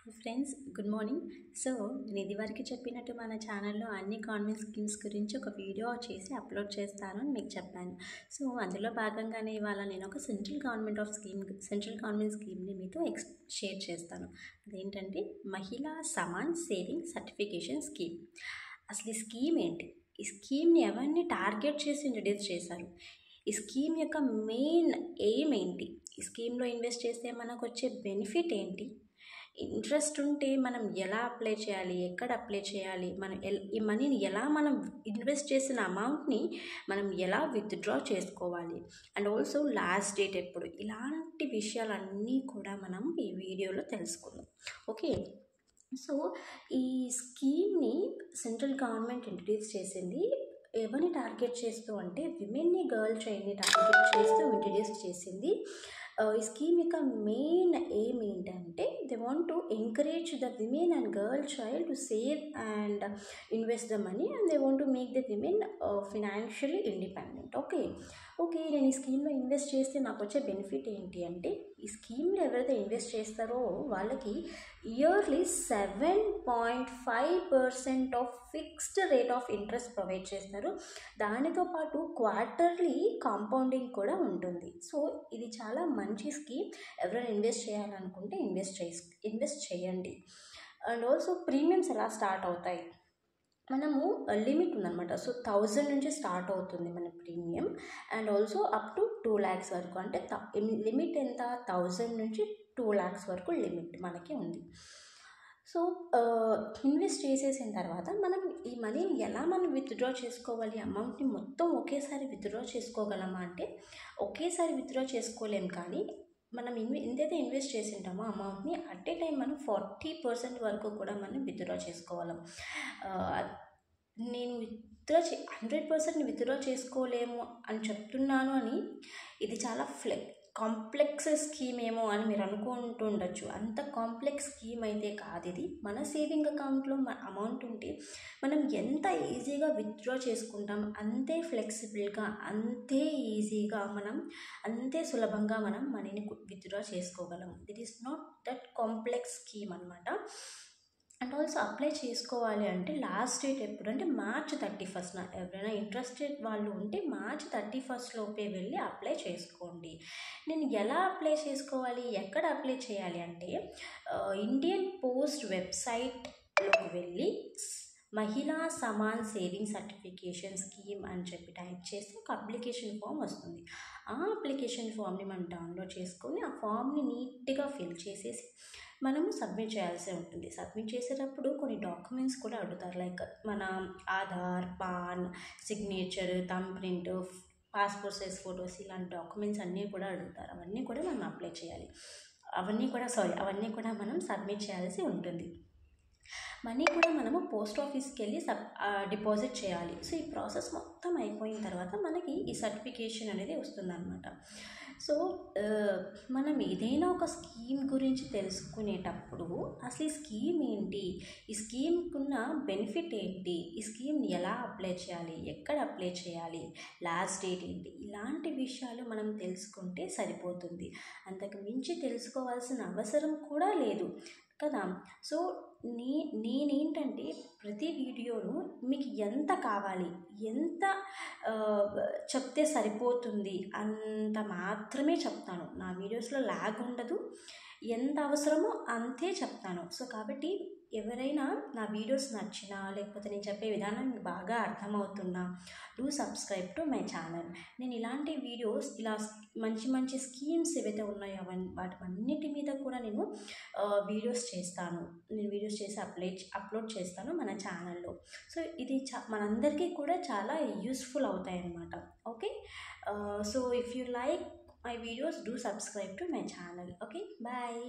Hi friends, good morning. So నేను ఇదివరకు చెప్పినట్టు మన ఛానల్లో అన్ని గవర్నమెంట్ స్కీమ్స్ గురించి ఒక వీడియో చేసి అప్లోడ్ చేస్తాను అని మీకు చెప్పాను. సో అందులో భాగంగానే ఇవాళ నేను ఒక సెంట్రల్ గవర్నమెంట్ స్కీమ్ని మీతో షేర్ చేస్తాను. అదేంటంటే మహిళా సమాన్ సేవింగ్ సర్టిఫికేషన్ స్కీమ్. అసలు ఈ స్కీమ్ ఏంటి? ఈ స్కీమ్ని ఎవరిని టార్గెట్ చేసి ఇంట్రడ్యూస్ చేశారు? ఈ స్కీమ్ యొక్క మెయిన్ ఎయిమ్ ఏంటి? ఈ స్కీమ్లో ఇన్వెస్ట్ చేస్తే మనకు వచ్చే బెనిఫిట్ ఏంటి? ఇంట్రెస్ట్ ఉంటే మనం ఎలా అప్లై చేయాలి, ఎక్కడ అప్లై చేయాలి, మనం ఈ మనీని ఎలా మనం ఇన్వెస్ట్ చేసిన అమౌంట్ని మనం ఎలా విత్డ్రా చేసుకోవాలి, అండ్ ఆల్సో లాస్ట్ డేట్ ఎప్పుడు, ఇలాంటి విషయాలన్నీ కూడా మనం ఈ వీడియోలో తెలుసుకుందాం. ఓకే, సో ఈ స్కీమ్ని సెంట్రల్ గవర్నమెంట్ ఇంట్రడ్యూస్ చేసింది ఎవరిని టార్గెట్ చేస్తూ అంటే విమెన్ని, గర్ల్ చైల్డ్ని టార్గెట్ చేస్తూ ఇంట్రడ్యూస్ చేసింది. ఈ స్కీమ్ యొక్క మెయిన్ ఎయిమ్ ఏంటంటే they want to encourage the women and girl child to save and invest the money and they want to make the women financially independent. Okay, నేను ఈ స్కీమ్లో invest చేస్తే నాకు వచ్చే బెనిఫిట్ ఏంటి అంటే, ఈ స్కీమ్లో ఎవరైతే ఇన్వెస్ట్ చేస్తారో వాళ్ళకి yearly 7.5% of fixed rate of interest provide చేస్తారు. దానితో పాటు క్వార్టర్లీ కాంపౌండింగ్ కూడా ఉంటుంది. సో ఇది చాలా మంచి స్కీమ్. ఎవరైనా ఇన్వెస్ట్ చేయాలనుకుంటే ఇన్వెస్ట్ చేయండి. అండ్ ఆల్సో ప్రీమియమ్స్ ఎలా స్టార్ట్ అవుతాయి, మనము లిమిట్ ఉందన్నమాట. సో 1000 నుంచి స్టార్ట్ అవుతుంది మన premium, and also up to 2 lakhs వరకు. అంటే లిమిట్ ఎంత? 1000 నుంచి 2 lakhs వరకు లిమిట్ మనకి ఉంది. సో ఇన్వెస్ట్ చేసేసిన తర్వాత మనం ఈ మనీని ఎలా మనం విత్డ్రా చేసుకోవాలి? అమౌంట్ని మొత్తం ఒకేసారి విత్డ్రా చేసుకోగలమా అంటే ఒకేసారి విత్డ్రా చేసుకోలేం, కానీ మనం ఎంతైతే ఇన్వెస్ట్ చేసి ఉంటామో అమౌంట్ని అట్ ఏ టైం మనం 40% వరకు కూడా మనం విత్డ్రా చేసుకోగలం. నేను 100% విత్డ్రా చేసుకోలేము అని చెప్తున్నాను అని ఇది చాలా కాంప్లెక్స్ స్కీమ్ ఏమో అని మీరు అనుకుంటూ ఉండొచ్చు. అంత కాంప్లెక్స్ స్కీమ్ అయితే కాదు ఇది. మన సేవింగ్ అకౌంట్లో అమౌంట్ ఉంటే మనం ఎంత ఈజీగా విత్డ్రా చేసుకుంటాం, అంతే ఫ్లెక్సిబుల్గా, అంతే ఈజీగా, అంతే సులభంగా మనం మనీని విత్డ్రా చేసుకోగలం. This is not that complex scheme అనమాట. అండ్ ఆల్సో అప్లై చేసుకోవాలి అంటే లాస్ట్ డేట్ ఎప్పుడు అంటే March 31st. ఎవరైనా ఇంట్రెస్టెడ్ వాళ్ళు ఉంటే March 31st లోపే వెళ్ళి అప్లై చేసుకోండి. నేను ఎలా అప్లై చేసుకోవాలి, ఎక్కడ అప్లై చేయాలి అంటే ఇండియన్ పోస్ట్ వెబ్సైట్లోకి వెళ్ళి మహిళా సమాన్ సేవింగ్ సర్టిఫికేషన్ స్కీమ్ అని చెప్పి టైప్ చేస్తే ఒక అప్లికేషన్ ఫామ్ వస్తుంది. ఆ అప్లికేషన్ ఫామ్ని మనం డౌన్లోడ్ చేసుకొని ఆ ఫామ్ని నీట్గా ఫిల్ చేసేసి మనము సబ్మిట్ చేయాల్సి ఉంటుంది. సబ్మిట్ చేసేటప్పుడు కొన్ని డాక్యుమెంట్స్ కూడా అడుగుతారు, లైక్ మన Aadhaar, pan, signature, thumb print, passport size photos, ఇలాంటి డాక్యుమెంట్స్ అన్నీ కూడా అడుగుతారు. అవన్నీ కూడా మనం అప్లై చేయాలి. అవన్నీ కూడా మనం సబ్మిట్ చేయాల్సి ఉంటుంది. మనీ కూడా మనము పోస్ట్ ఆఫీస్కి వెళ్ళి డిపాజిట్ చేయాలి. సో ఈ ప్రాసెస్ మొత్తం అయిపోయిన తర్వాత మనకి ఈ సర్టిఫికేషన్ అనేది వస్తుందన్నమాట. సో మనం ఏదైనా ఒక స్కీమ్ గురించి తెలుసుకునేటప్పుడు అసలు ఈ స్కీమ్ ఏంటి, ఈ స్కీమ్కి ఉన్న బెనిఫిట్ ఏంటి, ఈ స్కీమ్ని ఎలా అప్లై చేయాలి, ఎక్కడ అప్లై చేయాలి, లాస్ట్ డేట్ ఏంటి, ఇలాంటి విషయాలు మనం తెలుసుకుంటే సరిపోతుంది. అంతకు మించి తెలుసుకోవాల్సిన అవసరం కూడా లేదు కదా. సో నేనేంటంటే ప్రతి వీడియోను మీకు ఎంత కావాలి, ఎంత చెప్తే సరిపోతుంది అంత మాత్రమే చెప్తాను. నా వీడియోస్లో లాగ్ ఉండదు, ఎంత అవసరమో అంతే చెప్తాను. సో కాబట్టి ఎవరైనా నా వీడియోస్ నచ్చినా, లేకపోతే నేను చెప్పే విధానం మీకు బాగా అర్థమవుతున్నా, do subscribe to my channel. నేను ఇలాంటి వీడియోస్, ఇలా మంచి స్కీమ్స్ ఏవైతే ఉన్నాయో వాటన్నిటి మీద కూడా నేను వీడియోస్ చేస్తాను. నేను వీడియోస్ చేసి అప్లోడ్ చేస్తాను మన ఛానల్లో. సో ఇది మనందరికీ కూడా చాలా యూస్ఫుల్ అవుతాయి అన్నమాట. Okay, so if you like my videos, do subscribe to my channel. Okay, bye.